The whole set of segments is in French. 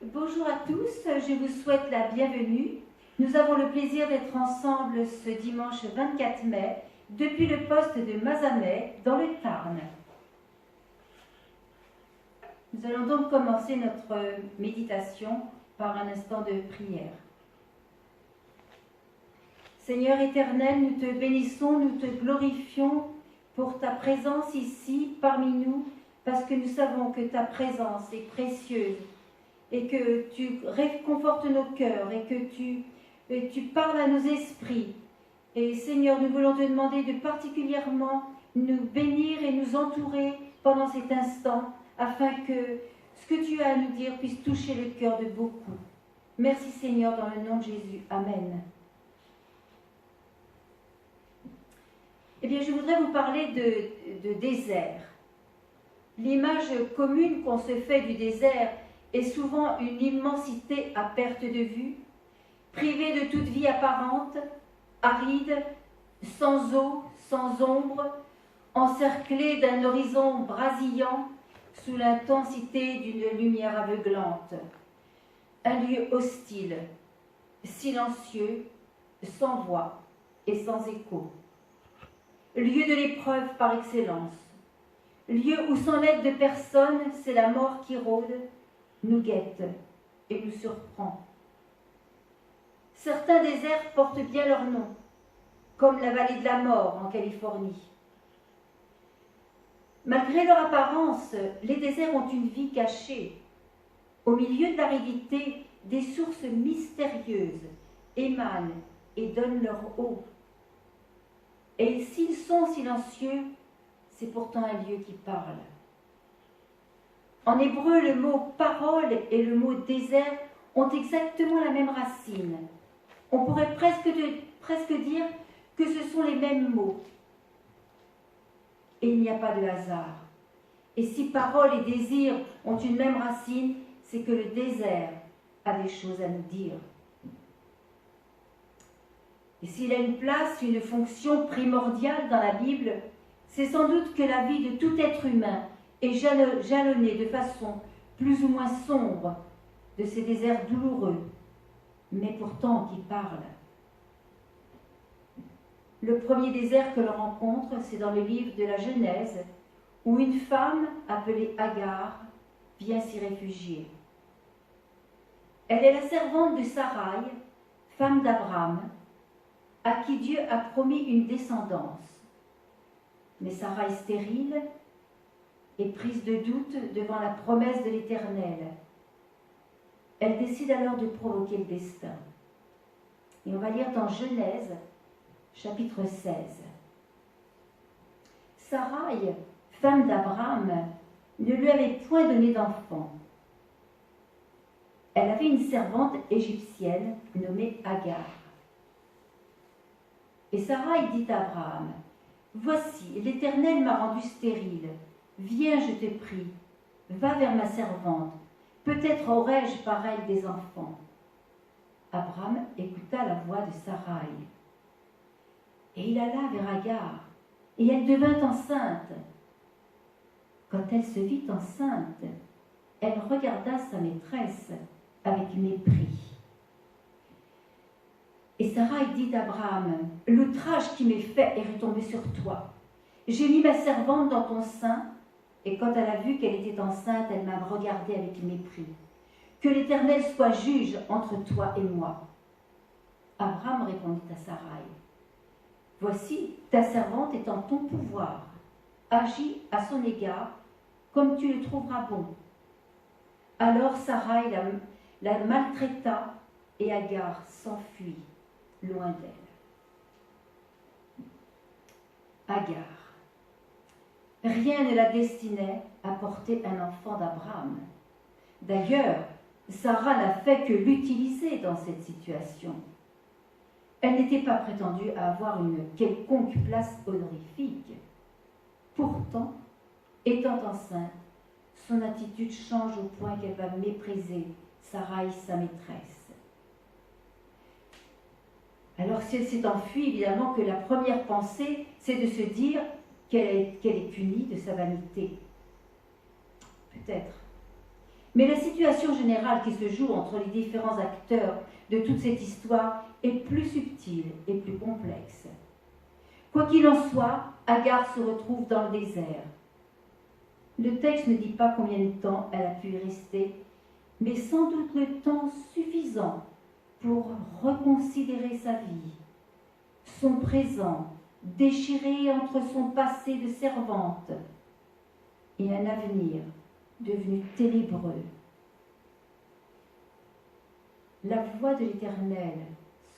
Bonjour à tous, je vous souhaite la bienvenue. Nous avons le plaisir d'être ensemble ce dimanche 24 mai depuis le poste de Mazamet dans le Tarn. Nous allons donc commencer notre méditation par un instant de prière. Seigneur éternel, nous te bénissons, nous te glorifions pour ta présence ici parmi nous, parce que nous savons que ta présence est précieuse et que tu réconfortes nos cœurs et que tu parles à nos esprits. Et Seigneur, nous voulons te demander de particulièrement nous bénir et nous entourer pendant cet instant, afin que ce que tu as à nous dire puisse toucher le cœur de beaucoup. Merci Seigneur, dans le nom de Jésus. Amen. Eh bien, je voudrais vous parler de désert. L'image commune qu'on se fait du désert est souvent une immensité à perte de vue, privée de toute vie apparente, aride, sans eau, sans ombre, encerclée d'un horizon brasillant sous l'intensité d'une lumière aveuglante. Un lieu hostile, silencieux, sans voix et sans écho. Lieu de l'épreuve par excellence. Lieu où sans l'aide de personne, c'est la mort qui rôde, nous guette et nous surprend. Certains déserts portent bien leur nom, comme la vallée de la mort en Californie. Malgré leur apparence, les déserts ont une vie cachée. Au milieu de l'aridité, des sources mystérieuses émanent et donnent leur eau. Et s'ils sont silencieux, c'est pourtant un lieu qui parle. En hébreu, le mot parole et le mot désert ont exactement la même racine. On pourrait presque dire que ce sont les mêmes mots. Et il n'y a pas de hasard. Et si parole et désir ont une même racine, c'est que le désert a des choses à nous dire. Et s'il a une place, une fonction primordiale dans la Bible, c'est sans doute que la vie de tout être humain est jalonnée de façon plus ou moins sombre de ces déserts douloureux, mais pourtant qui parlent. Le premier désert que l'on rencontre, c'est dans le livre de la Genèse, où une femme appelée Agar vient s'y réfugier. Elle est la servante de Sarai, femme d'Abraham, à qui Dieu a promis une descendance. Mais Sarai, stérile, est prise de doute devant la promesse de l'Éternel. Elle décide alors de provoquer le destin. Et on va lire dans Genèse, chapitre 16. Sarai, femme d'Abraham, ne lui avait point donné d'enfant. Elle avait une servante égyptienne nommée Agar. Et Sarai dit à Abraham, « Voici, l'Éternel m'a rendu stérile. Viens, je te prie, va vers ma servante. Peut-être aurai-je par elle des enfants. » Abraham écouta la voix de Sarai. Et il alla vers Agar, et elle devint enceinte. Quand elle se vit enceinte, elle regarda sa maîtresse avec mépris. Et Sarai dit à Abraham, « L'outrage qui m'est fait est retombé sur toi. J'ai mis ma servante dans ton sein, et quand elle a vu qu'elle était enceinte, elle m'a regardé avec mépris. Que l'Éternel soit juge entre toi et moi. » Abraham répondit à Sarai, « Voici, ta servante est en ton pouvoir. Agis à son égard comme tu le trouveras bon. » Alors Sarai la maltraita et Agar s'enfuit loin d'elle. Agar. Rien ne la destinait à porter un enfant d'Abraham. D'ailleurs, Sarah n'a fait que l'utiliser dans cette situation. Elle n'était pas prétendue à avoir une quelconque place honorifique. Pourtant, étant enceinte, son attitude change au point qu'elle va mépriser Sarai, sa maîtresse. Alors si elle s'est enfuie, évidemment que la première pensée, c'est de se dire qu'elle est punie de sa vanité. Peut-être. Mais la situation générale qui se joue entre les différents acteurs de toute cette histoire est plus subtile et plus complexe. Quoi qu'il en soit, Agar se retrouve dans le désert. Le texte ne dit pas combien de temps elle a pu y rester, mais sans doute le temps suffisant pour reconsidérer sa vie, son présent, déchiré entre son passé de servante et un avenir devenu ténébreux. La voix de l'Éternel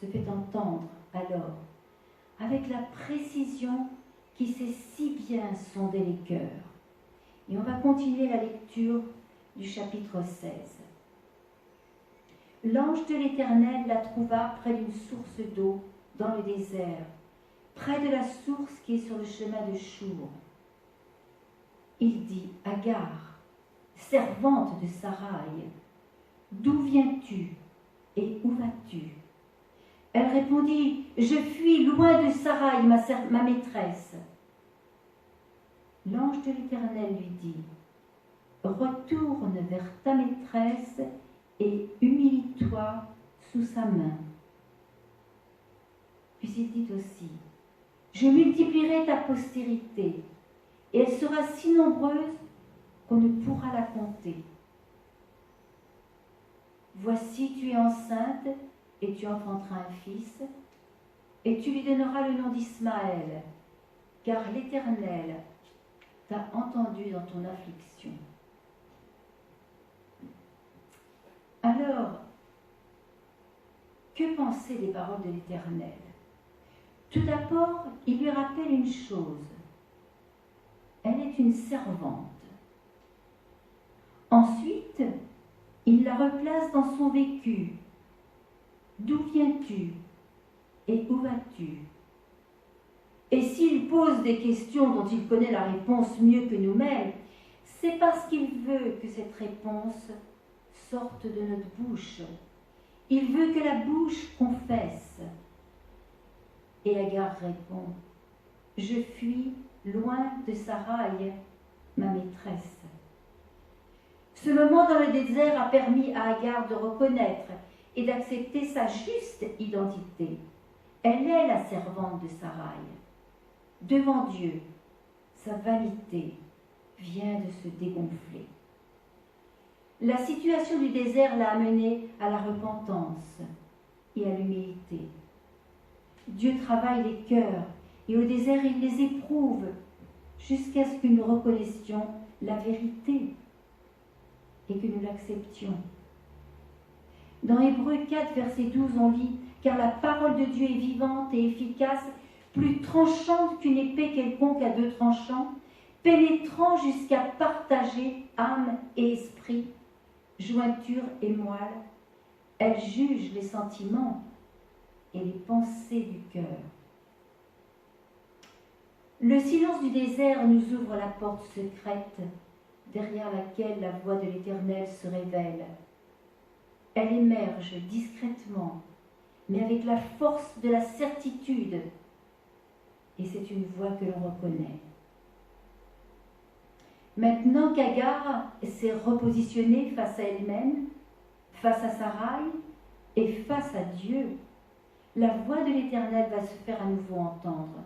se fait entendre alors, avec la précision qui sait si bien sonder les cœurs. Et on va continuer la lecture du chapitre 16. L'ange de l'Éternel la trouva près d'une source d'eau dans le désert, près de la source qui est sur le chemin de Chour. Il dit, Agar, servante de Saraï, d'où viens-tu et où vas-tu? Elle répondit, je fuis loin de Saraï, ma maîtresse. L'ange de l'Éternel lui dit, retourne vers ta maîtresse et humilie-toi sous sa main. Puis il dit aussi, je multiplierai ta postérité, et elle sera si nombreuse qu'on ne pourra la compter. Voici, tu es enceinte, et tu enfanteras un fils, et tu lui donneras le nom d'Ismaël, car l'Éternel t'a entendu dans ton affliction. Alors, que penser des paroles de l'Éternel? Tout d'abord, il lui rappelle une chose. Elle est une servante. Ensuite, il la replace dans son vécu. D'où viens-tu et où vas-tu? Et s'il pose des questions dont il connaît la réponse mieux que nous-mêmes, c'est parce qu'il veut que cette réponse sorte de notre bouche. Il veut que la bouche confesse. Et Agar répond, je fuis loin de Saraï, ma maîtresse. Ce moment dans le désert a permis à Agar de reconnaître et d'accepter sa juste identité. Elle est la servante de Saraï. Devant Dieu, sa vanité vient de se dégonfler. La situation du désert l'a amenée à la repentance et à l'humilité. Dieu travaille les cœurs et au désert il les éprouve jusqu'à ce que nous reconnaissions la vérité et que nous l'acceptions. Dans Hébreux 4, verset 12, on lit « Car la parole de Dieu est vivante et efficace, plus tranchante qu'une épée quelconque à deux tranchants, pénétrant jusqu'à partager âme et esprit, jointure et moelle. Elle juge les sentiments et les pensées du cœur. » Le silence du désert nous ouvre la porte secrète derrière laquelle la voix de l'Éternel se révèle. Elle émerge discrètement, mais avec la force de la certitude. Et c'est une voix que l'on reconnaît. Maintenant qu'Agar s'est repositionnée face à elle-même, face à Saraï et face à Dieu, la voix de l'Éternel va se faire à nouveau entendre.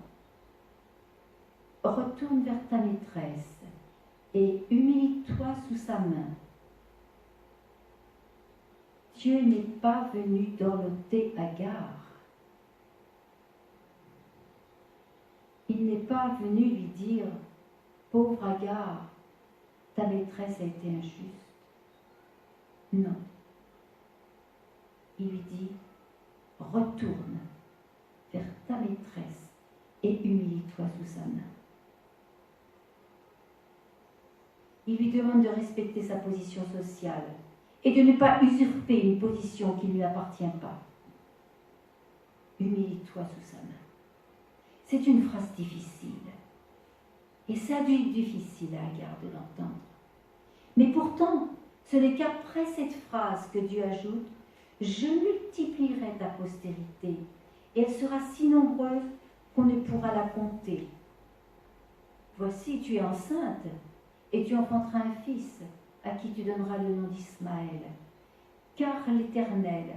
Retourne vers ta maîtresse et humilie-toi sous sa main. Dieu n'est pas venu dorloter Agar. Il n'est pas venu lui dire « Pauvre Agar, ta maîtresse a été injuste. » Non. Il lui dit « Retourne vers ta maîtresse et humilie-toi sous sa main. » Il lui demande de respecter sa position sociale et de ne pas usurper une position qui ne lui appartient pas. Humilie-toi sous sa main. C'est une phrase difficile. Et ça a dû être difficile à Agar de l'entendre. Mais pourtant, ce n'est qu'après cette phrase que Dieu ajoute « Je multiplierai ta postérité, et elle sera si nombreuse qu'on ne pourra la compter. Voici, tu es enceinte, et tu enfanteras un fils, à qui tu donneras le nom d'Ismaël, car l'Éternel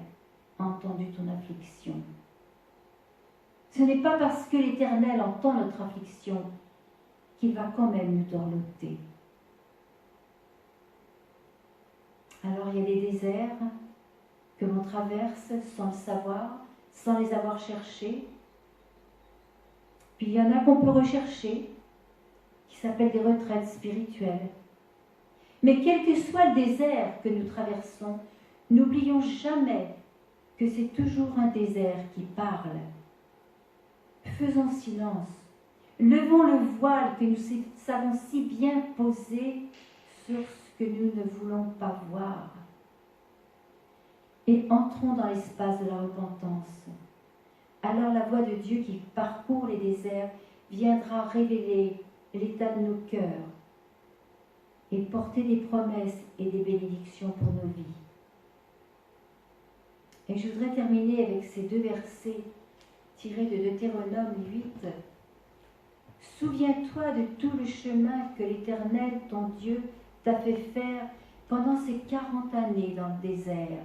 a entendu ton affliction. Ce n'est pas parce que l'Éternel entend notre affliction qu'il va quand même nous dorloter. Alors il y a des déserts que l'on traverse sans le savoir, sans les avoir cherchés. Puis il y en a qu'on peut rechercher, qui s'appellent des retraites spirituelles. Mais quel que soit le désert que nous traversons, n'oublions jamais que c'est toujours un désert qui parle. Faisons silence, levons le voile que nous savons si bien poser sur ce que nous ne voulons pas voir et entrons dans l'espace de la repentance. Alors la voix de Dieu qui parcourt les déserts viendra révéler l'état de nos cœurs et porter des promesses et des bénédictions pour nos vies. Et je voudrais terminer avec ces deux versets tirés de Deutéronome 8. Souviens-toi de tout le chemin que l'Éternel, ton Dieu, t'a fait faire pendant ces 40 années dans le désert,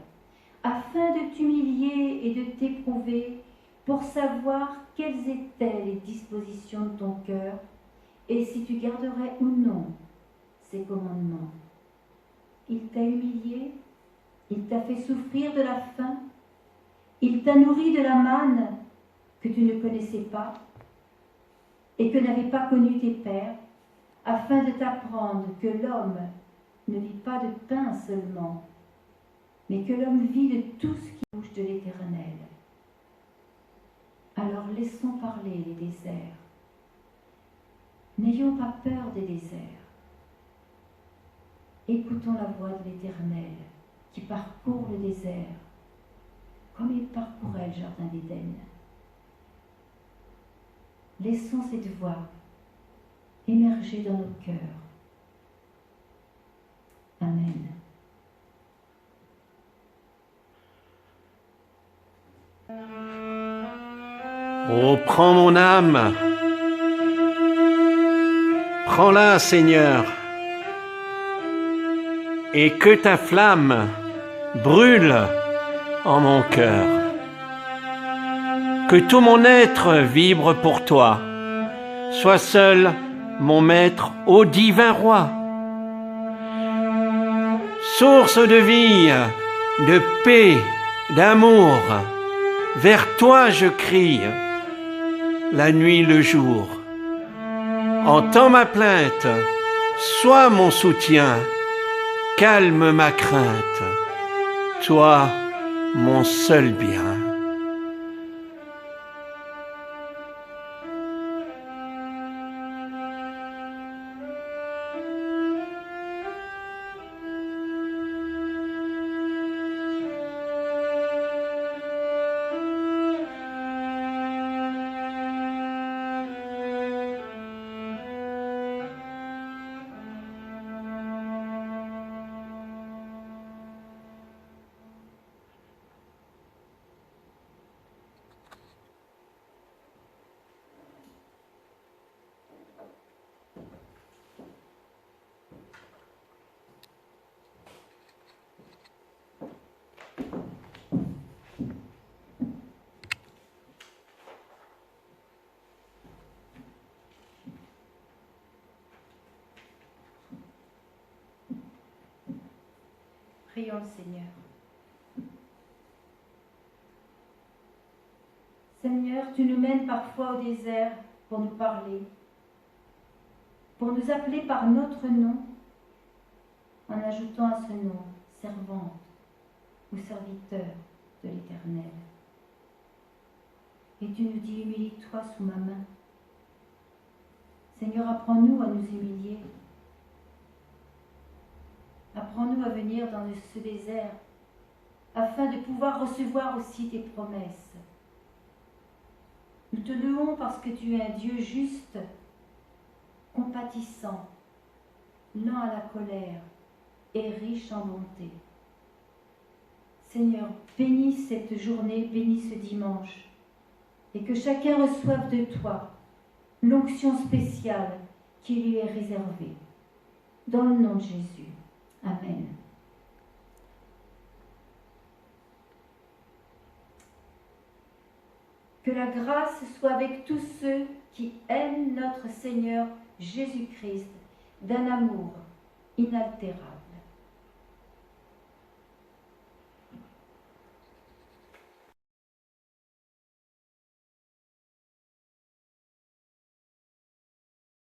afin de t'humilier et de t'éprouver pour savoir quelles étaient les dispositions de ton cœur et si tu garderais ou non ses commandements. Il t'a humilié, il t'a fait souffrir de la faim, il t'a nourri de la manne que tu ne connaissais pas et que n'avaient pas connu tes pères, afin de t'apprendre que l'homme ne vit pas de pain seulement, mais que l'homme vit de tout ce qui bouge de l'Éternel. Alors laissons parler les déserts. N'ayons pas peur des déserts. Écoutons la voix de l'Éternel qui parcourt le désert, comme il parcourait le jardin d'Éden. Laissons cette voix émerger dans nos cœurs. Amen. Oh, prends mon âme, prends-la, Seigneur, et que ta flamme brûle en mon cœur. Que tout mon être vibre pour toi. Sois seul mon maître, ô divin roi. Source de vie, de paix, d'amour, vers toi je crie, la nuit, le jour. Entends ma plainte, sois mon soutien, calme ma crainte, toi mon seul bien. Prions le Seigneur. Seigneur, tu nous mènes parfois au désert pour nous parler, pour nous appeler par notre nom, en ajoutant à ce nom servante ou serviteur de l'Éternel. Et tu nous dis, humilie-toi sous ma main. Seigneur, apprends-nous à nous humilier. Apprends-nous à venir dans ce désert afin de pouvoir recevoir aussi tes promesses. Nous te louons parce que tu es un Dieu juste, compatissant, lent à la colère et riche en bonté. Seigneur, bénis cette journée, bénis ce dimanche, et que chacun reçoive de toi l'onction spéciale qui lui est réservée. Dans le nom de Jésus. Amen. Que la grâce soit avec tous ceux qui aiment notre Seigneur Jésus-Christ d'un amour inaltérable.